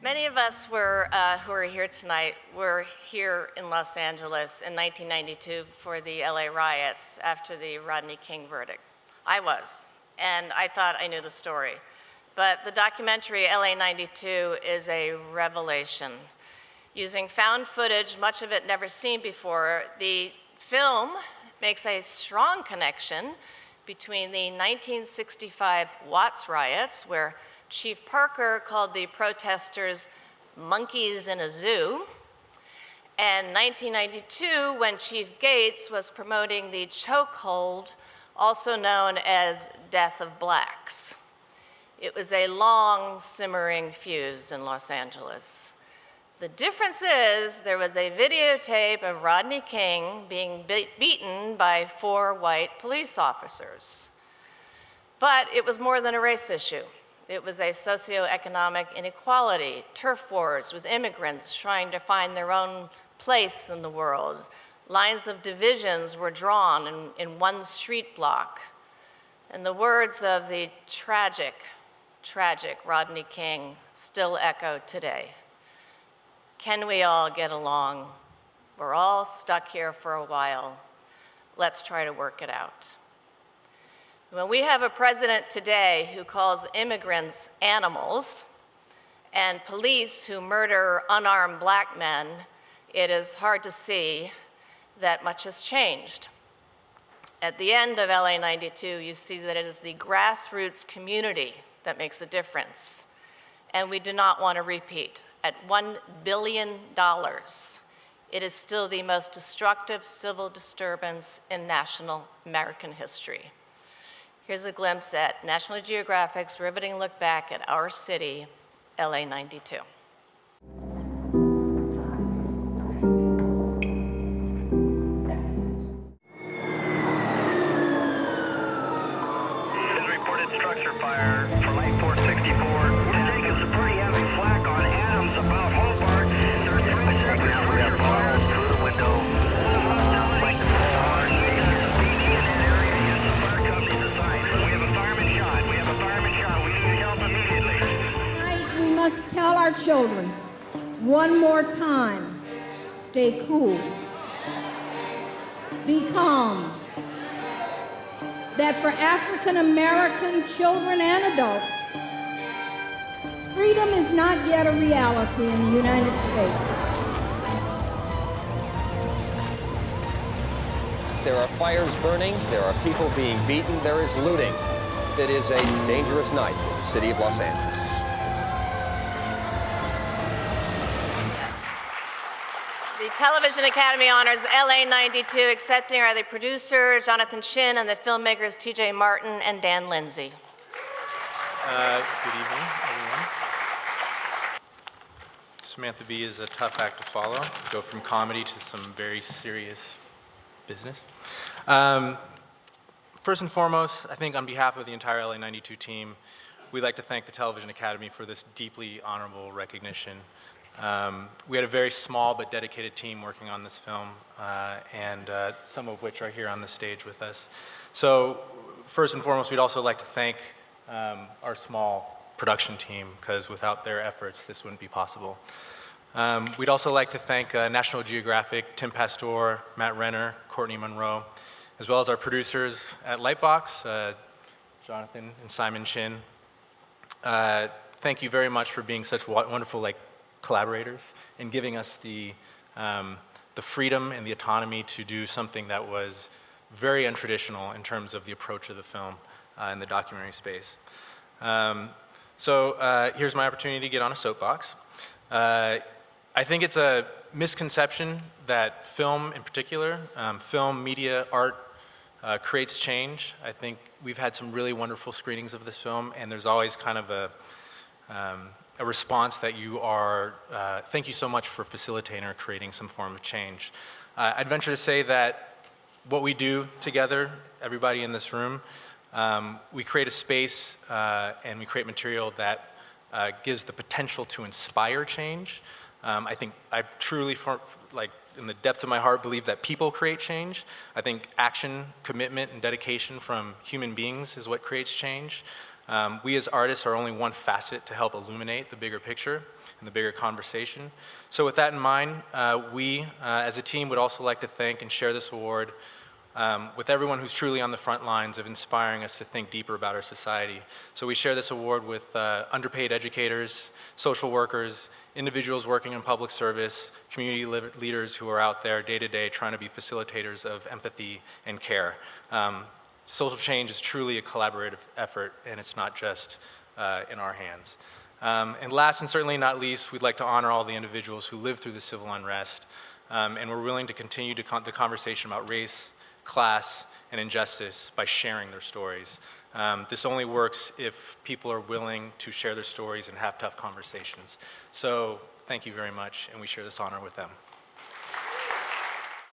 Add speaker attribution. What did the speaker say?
Speaker 1: Many of us who are here tonight were here in Los Angeles in 1992 for the LA riots after the Rodney King verdict. I was, and I thought I knew the story. But the documentary LA 92 is a revelation. Using found footage, much of it never seen before, the film makes a strong connection between the 1965 Watts riots, where Chief Parker called the protesters monkeys in a zoo, and 1992 when Chief Gates was promoting the chokehold, also known as Death of Blacks. It was a long simmering fuse in Los Angeles. The difference is there was a videotape of Rodney King being beaten by 4 white police officers. But it was more than a race issue. It was a socioeconomic inequality, turf wars with immigrants trying to find their own place in the world. Lines of divisions were drawn in one street block. And the words of the tragic Rodney King still echo today. Can we all get along? We're all stuck here for a while. Let's try to work it out. When we have a president today who calls immigrants animals and police who murder unarmed black men, it is hard to see that much has changed. At the end of LA 92, you see that it is the grassroots community that makes a difference. And we do not want to repeat. At $1 billion, it is still the most destructive civil disturbance in national American history. Here's a glimpse at National Geographic's riveting look back at our city, LA 92.
Speaker 2: Reported structure fire from 8464. We're taking some pretty heavy flak on Adams about Hobart. There are 3 separate structure fires through the window. Like the floor. PD in that area. Yes, the fire company's assigned. We have a fireman shot. We have a fireman shot. We need help immediately.
Speaker 3: Tonight we must tell our children one more time, stay cool, be calm. That for African American children and adults, freedom is not yet a reality in the United States.
Speaker 4: There are fires burning, there are people being beaten, there is looting. It is a dangerous night in the city of Los Angeles.
Speaker 1: The Television Academy honors LA 92, accepting are the producer, Jonathan Chin, and the filmmakers, TJ Martin and Dan Lindsay.
Speaker 5: Good evening, everyone. Samantha Bee is a tough act to follow. Go from comedy to some very serious business. First and foremost, I think on behalf of the entire LA 92 team, we'd like to thank the Television Academy for this deeply honorable recognition. We had a very small but dedicated team working on this film, and some of which are here on the stage with us. So first and foremost, we'd also like to thank our small production team, because without their efforts, this wouldn't be possible. We'd also like to thank National Geographic, Tim Pastor, Matt Renner, Courtney Monroe, as well as our producers at Lightbox, Jonathan and Simon Chin. Thank you very much for being such wonderful collaborators and giving us the freedom and the autonomy to do something that was very untraditional in terms of the approach of the film in the documentary space. So here's my opportunity to get on a soapbox. I think it's a misconception that film in particular, film, media, art, creates change. I think we've had some really wonderful screenings of this film, and there's always kind of a response that you are, thank you so much for facilitating or creating some form of change. I'd venture to say that what we do together, everybody in this room, we create a space and we create material that gives the potential to inspire change. I think I truly, in the depths of my heart, believe that people create change. I think action, commitment, and dedication from human beings is what creates change. We as artists are only one facet to help illuminate the bigger picture and the bigger conversation. So with that in mind, we as a team would also like to thank and share this award with everyone who's truly on the front lines of inspiring us to think deeper about our society. So we share this award with underpaid educators, social workers, individuals working in public service, community leaders who are out there day to day trying to be facilitators of empathy and care. Social change is truly a collaborative effort, and it's not just in our hands. And last and certainly not least, we'd like to honor all the individuals who lived through the civil unrest, and we're willing to continue the conversation about race, class, and injustice by sharing their stories. This only works if people are willing to share their stories and have tough conversations. So thank you very much, and we share this honor with them.